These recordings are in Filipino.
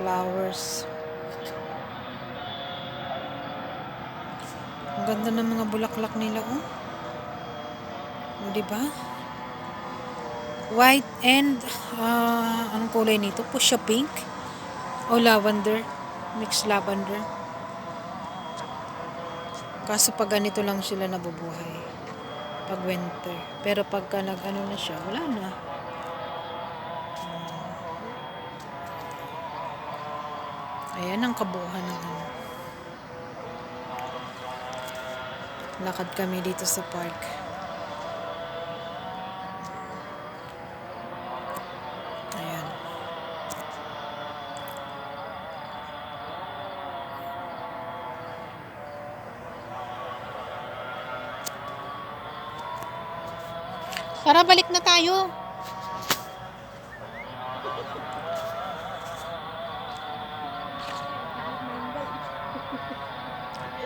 flowers. Ang ganda ng mga bulaklak nila, oh. O, diba? White and, anong kulay nito? Fuchsia pink? O lavender? Mixed lavender. Kaso pag ganito lang sila nabubuhay. Pag winter. Pero pagka nag-ano na siya, wala na. Ayan ang kabuuhan ng ano. Lakad kami dito sa park. Ayan. Tara, balik na tayo.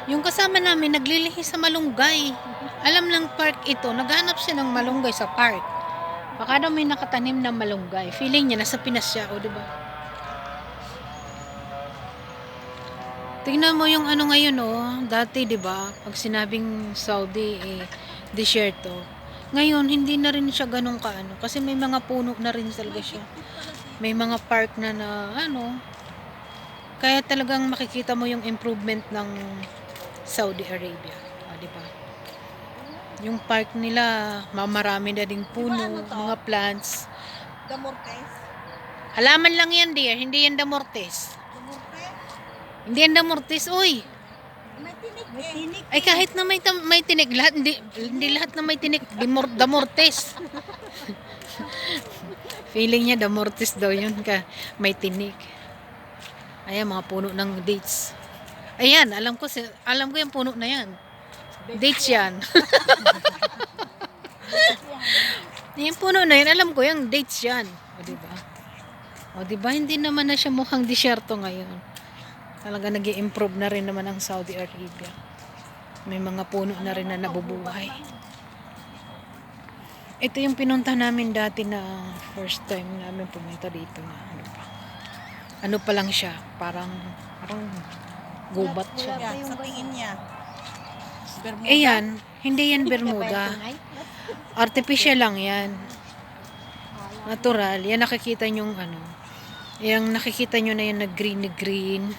Yung kasama namin naglilihi sa malunggay. Alam lang park ito, naghanap siya ng malunggay sa park. Baka daw may nakatanim ng malunggay. Feeling niya nasa Pinas siya, o diba? Tingnan mo yung ano ngayon, oh. Dati, diba, pag sinabing Saudi, desierto. Ngayon, hindi na rin siya ganun kaano. Kasi may mga puno na rin talaga siya. May mga park na ano. Kaya talagang makikita mo yung improvement ng Saudi Arabia. Diba? Yung park nila, marami na ding puno, mga plants. Damortes? Halaman lang yan, dear. Hindi yan damortes. Damortes? Hindi yan damortes, uy. May tinik eh. Ay, kahit na may tinik, hindi lahat na may tinik, damortes. Feeling niya damortes daw yun, may tinik. Ayan, mga puno ng dates. Ayan, alam ko yung puno na yan. Dates yan. Yung puno na yan, alam ko yung dates yan. O, diba? O, diba, hindi naman na siya mukhang disyerto ngayon. Talaga nag-i-improve na rin naman ang Saudi Arabia. May mga puno na rin na nabubuhay. Ito yung pinunta namin dati na first time namin pumunta dito na ano pa. Ano pa lang siya, parang gubat siya. Yan, sa tingin niya. Bermuda? Ayan, hindi yan Bermuda. Artificial lang yan. Natural. Yan nakikita nyo ano. Yung nakikita nyo na yan na green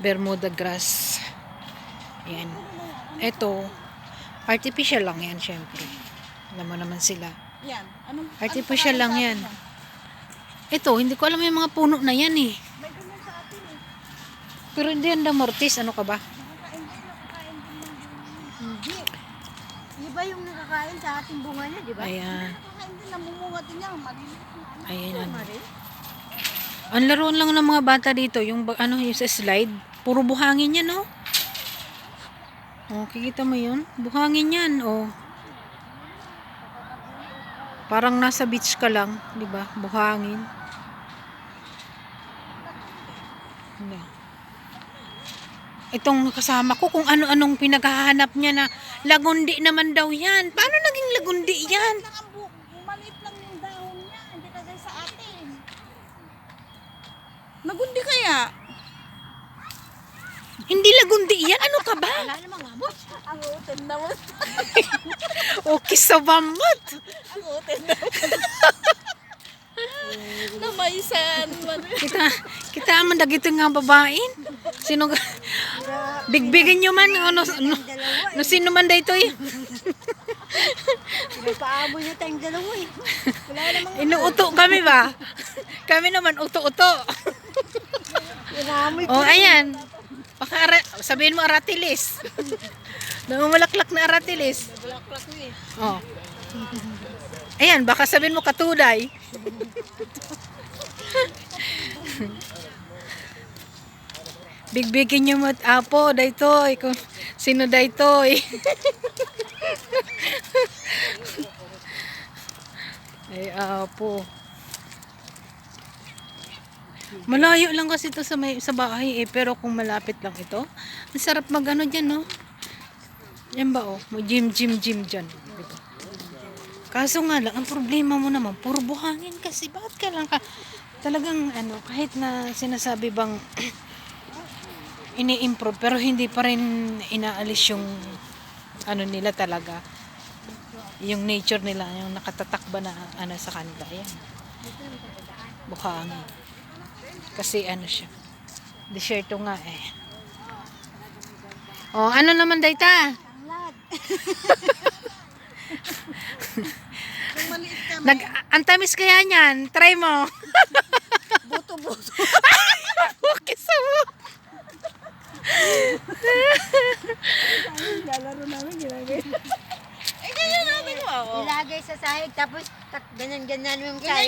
Bermuda grass. Yan. Ito, artificial lang yan syempre. Alam mo naman sila. Yan. Artificial lang yan. Ito, hindi ko alam yung mga puno na yan eh. May ganyan sa atin eh. Pero hindi yan damortis. Ano ka ba? Nakakain din ng hindi. Iba yung nakakain sa ating bunga niya, di ba? Ayan. Nakakain din, namumunga din niya. Maliliit na ano. Ayan. Marin. Ang laruan lang ng mga bata dito, yung ano, yung sa slide, puro buhangin yan, no? Oh, kikita mo yun? Buhangin yan, oh. Parang nasa beach ka lang, di ba? Buhangin. Itong kasama ko, kung ano-anong pinaghahanap niya na lagundi naman daw yan. Paano naging lagundi yan? Maliit lang yung dahon niya. Hindi kagaya sa atin. Nagundi kaya? Hindi lagundi yan? Ano ka ba? Wala namang abot. Ang utin naman. Okay sa bamot. Ang utin naman. Namaysan man. Kita man dagito nga babain. Sino bigbigin nyo man no sino man dayto eh. Paabo niya tayong dalawa eh. Wala namang Inuuto kami ba? Kami naman uto-uto. Oh, ayan. Sabihin mo aratilis. Namumulaklak na aratilis. bulaklak mo eh. Oh. Ayan, baka sabihin mo katuday. Bigbigin nyo mo apo, daytoy. Kung sino daytoy. Ay, apo. Malayo lang kasi ito sa bahay eh. Pero kung malapit lang ito, ang sarap magano dyan, no? Yan ba, oh? May gym dyan. Diba? Kaso nga lang, ang problema mo naman, puro buhangin kasi. Bakit ka lang talagang ano, kahit na sinasabi bang ini-improve, pero hindi pa rin inaalis yung ano nila talaga. Yung nature nila, yung nakatatak ba na ano sa kanila. Yan, buhangin. Kasi ano siya, desierto nga eh. Oh, ano naman dayta? Tanglad. Kung maliit kami, Ang tamis kaya niyan. Try mo. buto-buto. Okay sa mo. Lalaro namin, ginagay. Eh, ganyan namin mo. Ilagay sa sahig, tapos ganyan-ganyan yung sahig.